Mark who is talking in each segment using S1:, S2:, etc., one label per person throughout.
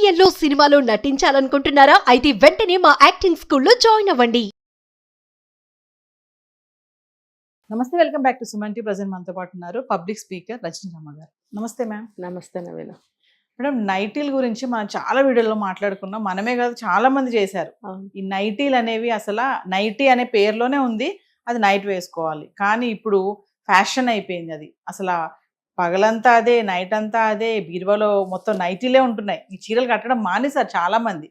S1: సీరియల్లో సినిమాలో నటించాలనుకుంటున్నారా? అయితే వెంటనే మా యాక్టింగ్ స్కూల్లో జాయిన్ అవ్వండి.
S2: నమస్తే, welcome back to Suman TV. Present మనతో పాటు ఉన్నారు పబ్లిక్ స్పీకర్ రజనీరమ్మ గారు. నమస్తే మ్యామ్.
S3: నమస్తే నవీన.
S2: మేడం, నైటీల గురించి మనం చాలా వీడియోలో మాట్లాడుకున్నాం. మనమే కాదు, చాలా మంది చేశారు. ఈ నైటీలు అనేవి అసలు నైటీ అనే పేరులోనే ఉంది, అది నైట్ వేసుకోవాలి. కానీ ఇప్పుడు ఫ్యాషన్ అయిపోయింది అది. అసలు పగలంతా అదే, నైట్ అంతా అదే, బీరువాలో మొత్తం నైటీలే ఉంటున్నాయి. ఈ చీరలు కట్టడం మానేశారు చాలా మంది.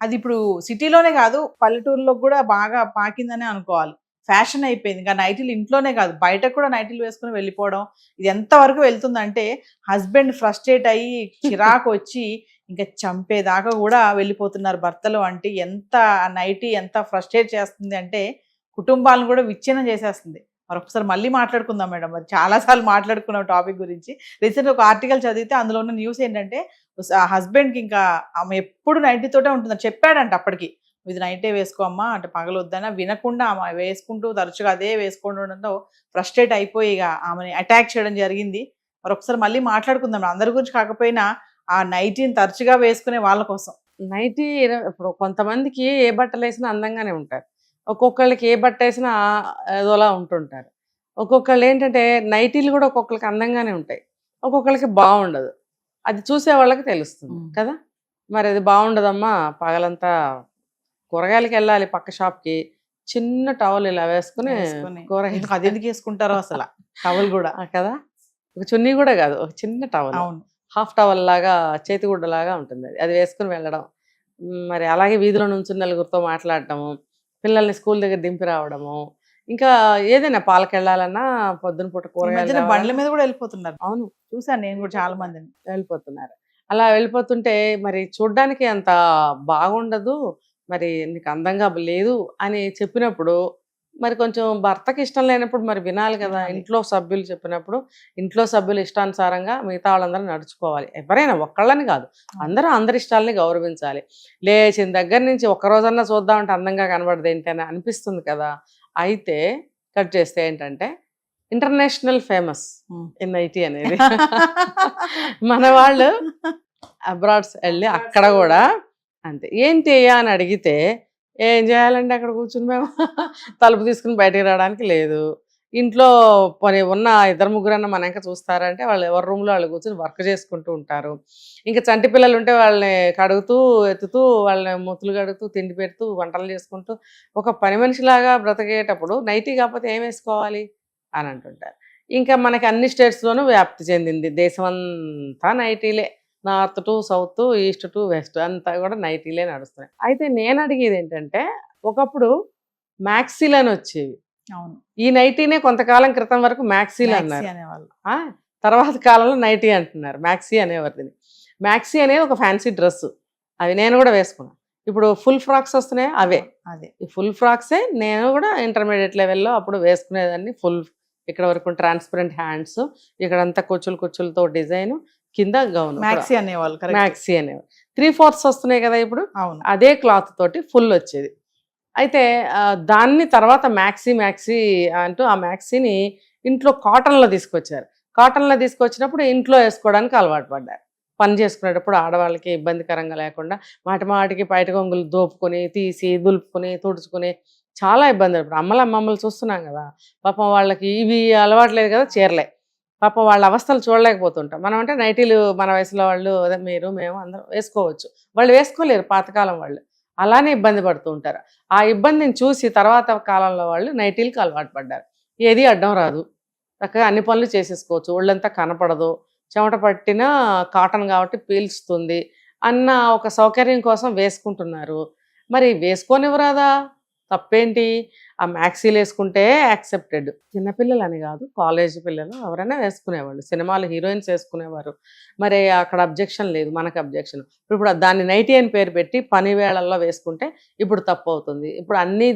S2: అది ఇప్పుడు సిటీలోనే కాదు, పల్లెటూరులో కూడా బాగా పాకిందనే అనుకోవాలి. ఫ్యాషన్ అయిపోయింది. ఇంకా నైటీలు ఇంట్లోనే కాదు, బయటకు కూడా నైటీలు వేసుకుని వెళ్ళిపోవడం. ఇది ఎంతవరకు వెళ్తుందంటే హస్బెండ్ ఫ్రస్ట్రేట్ అయ్యి చిరాకు వచ్చి ఇంకా చంపేదాకా కూడా వెళ్ళిపోతున్నారు భర్తలు. అంటే ఎంత నైటీ ఎంత ఫ్రస్ట్రేట్ చేస్తుంది అంటే కుటుంబాలను కూడా విచ్ఛిన్నం చేసేస్తుంది. మరొకసారి మళ్ళీ మాట్లాడుకుందాం మేడం. అది చాలాసార్లు మాట్లాడుకున్నాం టాపిక్ గురించి. రీసెంట్గా ఒక ఆర్టికల్ చదివితే అందులో ఉన్న న్యూస్ ఏంటంటే హస్బెండ్కి ఇంకా ఆమె ఎప్పుడు నైటీతోటే ఉంటుందని చెప్పాడంట. అప్పటికి ఇది నైటే వేసుకోమ్మా అంటే పగలొద్దన వినకుండా ఆమె వేసుకుంటూ తరచుగా అదే వేసుకుంటుండడంతో ఫ్రస్ట్రేట్ అయిపోయి ఇక ఆమెని అటాక్ చేయడం జరిగింది. మరొకసారి మళ్ళీ మాట్లాడుకుందాం, అందరి గురించి కాకపోయినా ఆ నైటీని తరచుగా వేసుకునే వాళ్ళ కోసం.
S3: నైటీ ఇప్పుడు కొంతమందికి ఏ బట్టలు వేసినా అందంగానే ఉంటారు, ఒక్కొక్కళ్ళకి ఏ బట్ట వేసినా ఏదోలా ఉంటుంటారు. ఒక్కొక్కళ్ళు ఏంటంటే నైటీలు కూడా ఒక్కొక్కరికి అందంగానే ఉంటాయి, ఒక్కొక్కరికి బాగుండదు. అది చూసే వాళ్ళకి తెలుస్తుంది కదా. మరి అది బాగుండదమ్మా, పగలంతా కూరగాయలకి వెళ్ళాలి పక్క షాప్కి, చిన్న టవల్ ఇలా వేసుకుని కూరగాయలు
S2: అది ఎందుకు వేసుకుంటారో అసలు టవల్ కూడా
S3: కదా. ఒక చున్నీ కూడా కాదు, ఒక చిన్న టవల్, హాఫ్ టవల్ లాగా చేతిగుడ్డ లాగా ఉంటుంది, అది వేసుకుని వెళ్ళడం. మరి అలాగే వీధిలో నుంచి నలుగురితో మాట్లాడటము, పిల్లల్ని స్కూల్ దగ్గర దింపి రావడము, ఇంకా ఏదైనా పాలకి వెళ్ళాలన్నా పొద్దున పూట కూరగాయలు
S2: బండ్ల మీద కూడా వెళ్ళిపోతున్నారు. అవును, చూసాను నేను కూడా చాలా మందిని
S3: వెళ్ళిపోతున్నారు. అలా వెళ్ళిపోతుంటే మరి చూడ్డానికి అంత బాగుండదు, మరి నీకు అందంగా లేదు అని చెప్పినప్పుడు మరి కొంచెం భర్తకి ఇష్టం లేనప్పుడు మరి వినాలి కదా. ఇంట్లో సభ్యులు చెప్పినప్పుడు ఇంట్లో సభ్యులు ఇష్టానుసారంగా మిగతా వాళ్ళందరూ నడుచుకోవాలి. ఎవరైనా ఒక్కళ్ళని కాదు, అందరూ అందరి ఇష్టాలని గౌరవించాలి. లేచిన దగ్గర నుంచి ఒక్కరోజన్నా చూద్దామంటే అందంగా కనబడదు ఏంటి అని అనిపిస్తుంది కదా. అయితే కట్ చేస్తే ఏంటంటే ఇంటర్నేషనల్ ఫేమస్ ఇన్ నైటీ అనేది. మన వాళ్ళు అబ్రాడ్స్ వెళ్ళి అక్కడ కూడా అంతే. ఏంటి అయ్యా అని అడిగితే ఏం చేయాలంటే అక్కడ కూర్చుని మేము తలుపు తీసుకుని బయటకు రావడానికి లేదు, ఇంట్లో పని ఉన్న ఇద్దరు ముగ్గురన్నా మన ఇంకా చూస్తారంటే వాళ్ళు ఎవరి రూమ్లో వాళ్ళు కూర్చొని వర్క్ చేసుకుంటూ ఉంటారు. ఇంకా చంటి పిల్లలు ఉంటే వాళ్ళని కడుగుతూ ఎత్తుతూ వాళ్ళని మూతులు కడుగుతూ తిండి పెడుతూ వంటలు చేసుకుంటూ ఒక పని మనిషిలాగా బ్రతికేటప్పుడు నైటీ కాకపోతే ఏం వేసుకోవాలి అని అంటుంటారు. ఇంకా మనకి అన్ని స్టేట్స్లోనూ వ్యాప్తి చెందింది, దేశం అంతా నైటీలే. North to south, east to west అంతా కూడా నైటీలే నడుస్తున్నాయి. అయితే నేను అడిగేది ఏంటంటే ఒకప్పుడు మ్యాక్సీలు అని వచ్చేవి.
S2: అవును,
S3: ఈ నైటీనే కొంతకాలం క్రితం వరకు మ్యాక్సీలు అన్నారు, తర్వాత కాలంలో నైటీ అంటున్నారు, మ్యాక్సీ అనేవారు. మ్యాక్సీ అనేది ఒక ఫ్యాన్సీ డ్రెస్, అవి నేను కూడా వేసుకున్నాను. ఇప్పుడు ఫుల్ ఫ్రాక్స్ వస్తున్నాయి, అవే ఈ ఫుల్ ఫ్రాక్సే నేను కూడా ఇంటర్మీడియట్ లెవెల్లో అప్పుడు వేసుకునేదాన్ని. ఫుల్ ఇక్కడ వరకు ట్రాన్స్పరెంట్ హ్యాండ్స్, ఇక్కడంతా కుచ్చులతో డిజైన్, కింద గౌన్,
S2: మ్యాక్సీ అనేవాళ్ళు.
S3: 3/4 వస్తున్నాయి కదా ఇప్పుడు. అదే క్లాత్ తోటి ఫుల్ వచ్చేది. అయితే దాన్ని తర్వాత మ్యాక్సీ అంటూ ఆ మ్యాక్సీని ఇంట్లో కాటన్లో తీసుకొచ్చారు. కాటన్లో తీసుకొచ్చినప్పుడు ఇంట్లో వేసుకోవడానికి అలవాటు పడ్డారు. పని చేసుకునేటప్పుడు ఆడవాళ్ళకి ఇబ్బందికరంగా లేకుండా మాటికి బయట కొంగులు దోపుకొని తీసి దులుపుకొని తుడుచుకుని చాలా ఇబ్బంది. ఇప్పుడు అమ్మమ్మలు చూస్తున్నాం కదా, పాపం వాళ్ళకి ఇవి అలవాట్లేదు కదా, చీరలే. పాపం వాళ్ళ అవస్థలు చూడలేకపోతుంటాం. మనం అంటే నైటీలు మన వయసులో వాళ్ళు అదే మీరు మేము అందరం వేసుకోవచ్చు, వాళ్ళు వేసుకోలేరు పాతకాలం వాళ్ళు, అలానే ఇబ్బంది పడుతూ ఉంటారు. ఆ ఇబ్బందిని చూసి తర్వాత కాలంలో వాళ్ళు నైటీలకు అలవాటు పడ్డారు. ఏది అడ్డం రాదు, చక్కగా అన్ని పనులు చేసేసుకోవచ్చు, ఒళ్ళంతా కనపడదు, చెమట పట్టిన కాటన్ కాబట్టి పీల్చుతుంది అన్న ఒక సౌకర్యం కోసం వేసుకుంటున్నారు. మరి వేసుకోనివ్వరాదా, తప్పేంటి? ఆ మ్యాక్సీలు వేసుకుంటే యాక్సెప్టెడ్. చిన్నపిల్లలు అని కాదు, కాలేజీ పిల్లలు ఎవరైనా వేసుకునేవాళ్ళు, సినిమాలు హీరోయిన్స్ వేసుకునేవారు. మరి అక్కడ అబ్జెక్షన్ లేదు, మనకు అబ్జెక్షన్. ఇప్పుడు దాన్ని నైటీ అని పేరు పెట్టి పని వేళల్లో వేసుకుంటే ఇప్పుడు తప్పు అవుతుంది. ఇప్పుడు అన్ని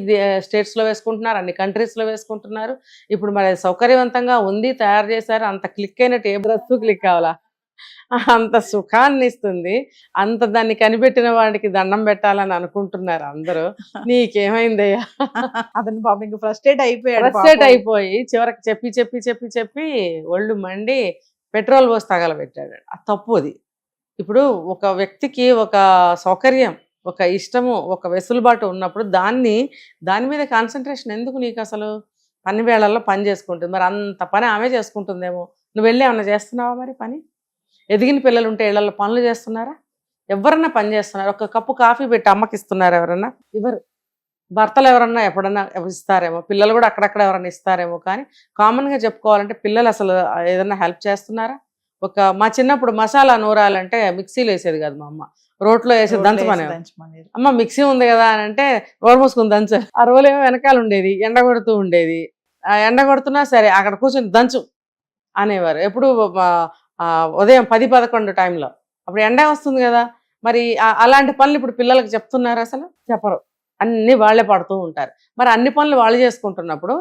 S3: స్టేట్స్లో వేసుకుంటున్నారు, అన్ని కంట్రీస్లో వేసుకుంటున్నారు. ఇప్పుడు మరి సౌకర్యవంతంగా ఉంది, తయారు చేశారు, అంత క్లిక్ అయినట్టు ఏ డ్రెస్ క్లిక్ కావాలా, అంత సుఖాన్ని ఇస్తుంది. అంత దాన్ని కనిపెట్టిన వాడికి దండం పెట్టాలని అనుకుంటున్నారు అందరూ. నీకేమైందయ్యా?
S2: అతను పాపం ఇంకా ఫ్రస్ట్రేట్
S3: అయిపోయి చివరికి చెప్పి ఒళ్ళు మండి పెట్రోల్ పోసి తగలబెట్టాడు. ఆ తప్పు అది. ఇప్పుడు ఒక వ్యక్తికి ఒక సౌకర్యం, ఒక ఇష్టము, ఒక వెసులుబాటు ఉన్నప్పుడు దాని మీద కాన్సన్ట్రేషన్ ఎందుకు నీకు అసలు? పని వేళల్లో పని చేసుకుంటుంది, మరి అంత పని ఆమె చేసుకుంటుందేమో, నువ్వు వెళ్ళి ఏమన్నా చేస్తున్నావా మరి పని? ఎదిగిన పిల్లలు ఉంటే ఇళ్లలో పనులు చేస్తున్నారా? ఎవరన్నా పని చేస్తున్నారు? ఒక కప్పు కాఫీ పెట్టి అమ్మకి ఇస్తున్నారు ఎవరన్నా? ఇవ్వరు. భర్తలు ఎవరన్నా ఎప్పుడన్నా ఇస్తారేమో, పిల్లలు కూడా అక్కడక్కడ ఎవరన్నా ఇస్తారేమో, కానీ కామన్గా చెప్పుకోవాలంటే పిల్లలు అసలు ఏదన్నా హెల్ప్ చేస్తున్నారా? మా చిన్నప్పుడు మసాలా నూరాలంటే మిక్సీలో వేసేది కాదు మా అమ్మ, రోట్లో వేసి దంచమనే. అమ్మ మిక్సీ ఉంది కదా అని అంటే నోరు మూసుకుని దంచ. ఆ రోలేమో వెనకాల ఉండేది, ఎండ కొడుతూ ఉండేది. ఎండ కొడుతున్నా సరే అక్కడ కూర్చొని దంచు అనేవారు. ఎప్పుడు ఉదయం 10-11 టైంలో, అప్పుడు ఎండ వస్తుంది కదా. మరి అలాంటి పనులు ఇప్పుడు పిల్లలకు చెప్తున్నారు? అసలు చెప్పరు. అన్ని వాళ్ళే పడుతూ ఉంటారు. మరి అన్ని పనులు వాళ్ళు చేసుకుంటున్నప్పుడు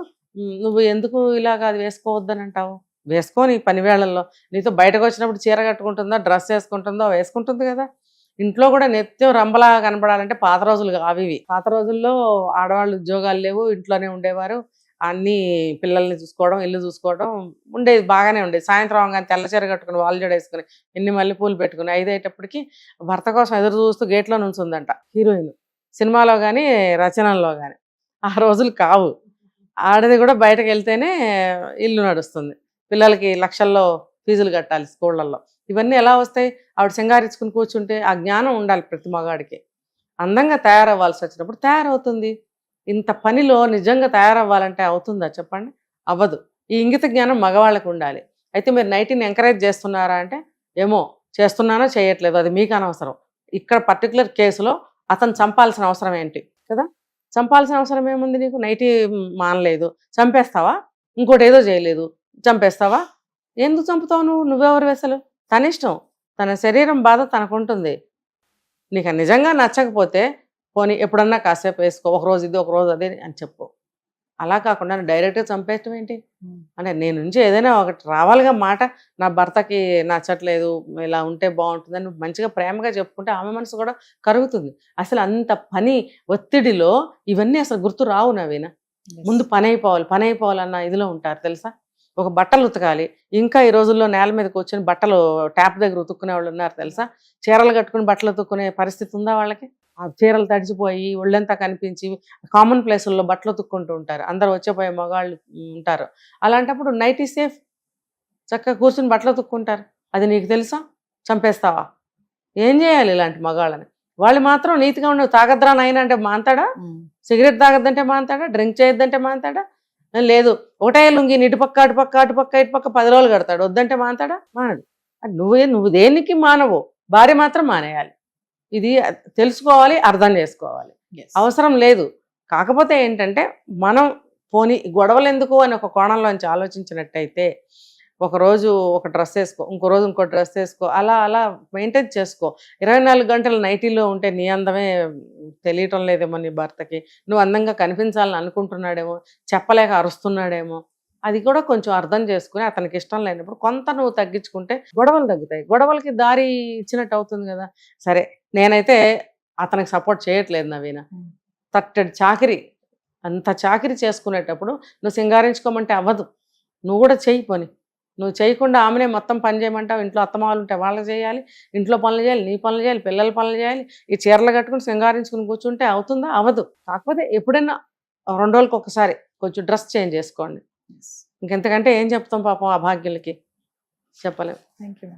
S3: నువ్వు ఎందుకు ఇలాగ అది వేసుకోవద్దని అంటావు? వేసుకొని పని వేళల్లో నీతో బయటకు వచ్చినప్పుడు చీర కట్టుకుంటుందో, డ్రెస్ వేసుకుంటుందో వేసుకుంటుంది కదా. ఇంట్లో కూడా నిత్యం రంబలా కనపడాలంటే పాత రోజులు కావు ఇవి. పాత రోజుల్లో ఆడవాళ్ళు ఉద్యోగాలు లేవు, ఇంట్లోనే ఉండేవారు. అన్ని పిల్లల్ని చూసుకోవడం, ఇల్లు చూసుకోవడం ఉండేది, బాగానే ఉండేది. సాయంత్రం అవగానే తెల్ల చీర కట్టుకుని వాళ్ళు జడేసుకుని ఎన్ని మల్లెపూలు పెట్టుకుని 5 అయ్యేటప్పటికి భర్త కోసం ఎదురు చూస్తూ గేట్లో నుంచుందంట హీరోయిన్. సినిమాలో కానీ రచనల్లో కానీ. ఆ రోజులు కావు. ఆడది కూడా బయటకు వెళ్తేనే ఇల్లు నడుస్తుంది. పిల్లలకి లక్షల్లో ఫీజులు కట్టాలి స్కూళ్ళల్లో. ఇవన్నీ ఎలా వస్తాయి? ఆవిడ సింగారించుకుని కూర్చుంటే ఆ జ్ఞానం ఉండాలి ప్రతి మగాడికి. అందంగా తయారవ్వాల్సి వచ్చినప్పుడు తయారవుతుంది. ఇంత పనిలో నిజంగా తయారవ్వాలంటే అవుతుందా చెప్పండి? అవ్వదు. ఈ ఇంగిత జ్ఞానం మగవాళ్ళకు ఉండాలి. అయితే మీరు నైటీని ఎంకరేజ్ చేస్తున్నారా అంటే, ఏమో చేస్తున్నానో చేయట్లేదు, అది మీకు అనవసరం. ఇక్కడ పర్టికులర్ కేసులో అతను చంపాల్సిన అవసరం ఏంటి కదా? చంపాల్సిన అవసరం ఏముంది నీకు? నైటీ మానలేదు, చంపేస్తావా? ఇంకోటి ఏదో చేయలేదు, చంపేస్తావా? ఎందుకు చంపుతావు నువ్వు? నువ్వెవరు అసలు? తన ఇష్టం, తన శరీరం బాధ తనకుంటుంది. నీకు నిజంగా నచ్చకపోతే పోనీ ఎప్పుడన్నా కాసేపు వేసుకో, ఒకరోజు ఇది ఒకరోజు అదే అని చెప్పు. అలా కాకుండా డైరెక్ట్గా చంపేయటం ఏంటి? అంటే నేను నుంచి ఏదైనా ఒకటి రావాలిగా మాట. నా భర్తకి నచ్చట్లేదు, ఇలా ఉంటే బాగుంటుందని మంచిగా ప్రేమగా చెప్పుకుంటే ఆమె మనసు కూడా కరుగుతుంది. అసలు అంత పని ఒత్తిడిలో ఇవన్నీ అసలు గుర్తు రావు నవీన. ముందు పని అయిపోవాలన్న ఇదిలో ఉంటారు తెలుసా. ఒక బట్టలు ఉతకాలి, ఇంకా ఈ రోజుల్లో నేల మీద కూర్చొని బట్టలు ట్యాప్ దగ్గర ఉతుక్కునే వాళ్ళు ఉన్నారు తెలుసా. చీరలు కట్టుకుని బట్టలు ఉతుక్కునే పరిస్థితి ఉందా వాళ్ళకి? ఆ చీరలు తడిచిపోయి ఒళ్ళంతా కనిపించి కామన్ ప్లేసుల్లో బట్టలు ఉతుక్కుంటూ ఉంటారు. అందరు వచ్చేపోయే మగాళ్ళు ఉంటారు. అలాంటప్పుడు నైటీ సేఫ్, చక్కగా కూర్చుని బట్టలు ఉతుక్కుంటారు. అది నీకు తెలుసా? చంపేస్తావా? ఏం చేయాలి ఇలాంటి మగాళ్ళని? వాళ్ళు మాత్రం నీతిగా ఉండవు. తాగద్రా నాయన అంటే మాంతాడా? సిగరెట్ తాగద్దంటే మాంతాడా? డ్రింక్ చేయొద్దంటే మాంతాడా? లేదు, ఒకటే లుంగి ఇటుపక్క అటుపక్క అటుపక్క ఇటుపక్క 10 రోజులు కడతాడు, వద్దంటే మాంతాడా? మానడు. నువ్వు దేనికి మానవు? భార్య మాత్రం మానేయాలి. ఇది తెలుసుకోవాలి, అర్థం చేసుకోవాలి. అవసరం లేదు. కాకపోతే ఏంటంటే మనం పోనీ గొడవలు ఎందుకు అని ఒక కోణంలోంచి ఆలోచించినట్టయితే, ఒకరోజు ఒక డ్రెస్ వేసుకో, ఇంకో రోజు ఇంకో డ్రెస్ వేసుకో, అలా అలా మెయింటైన్ చేసుకో. 24 గంటలు నైటీలో ఉంటే నీ అందమే తెలియటం లేదేమో నీ భర్తకి. నువ్వు అందంగా కనిపించాలని అనుకుంటున్నాడేమో, చెప్పలేక అరుస్తున్నాడేమో. అది కూడా కొంచెం అర్థం చేసుకుని అతనికి ఇష్టం లేనప్పుడు కొంత నువ్వు తగ్గించుకుంటే గొడవలు తగ్గుతాయి. గొడవలకి దారి ఇచ్చినట్టు అవుతుంది కదా. సరే, నేనైతే అతనికి సపోర్ట్ చేయట్లేదు నవీన. తట్టడి చాకిరి, అంత చాకిరి చేసుకునేటప్పుడు నువ్వు సింగారించుకోమంటే అవ్వదు. నువ్వు కూడా చెయ్యి పోని. నువ్వు చేయకుండా ఆమెనే మొత్తం పని చేయమంటావు. ఇంట్లో అత్తమాలు ఉంటే వాళ్ళకి చేయాలి, ఇంట్లో పనులు చేయాలి, నీ పనులు చేయాలి, పిల్లల పనులు చేయాలి. ఈ చీరలు కట్టుకుని సింగారించుకుని కూర్చుంటే అవుతుందా? అవ్వదు. కాకపోతే ఎప్పుడైనా 2 రోజులకు ఒకసారి కొంచెం డ్రెస్ చేంజ్ చేసుకోండి. ఇంకెంతకంటే ఏం చెప్తాం పాపం ఆ భాగ్యులకి? చెప్పలేం.
S2: Thank you.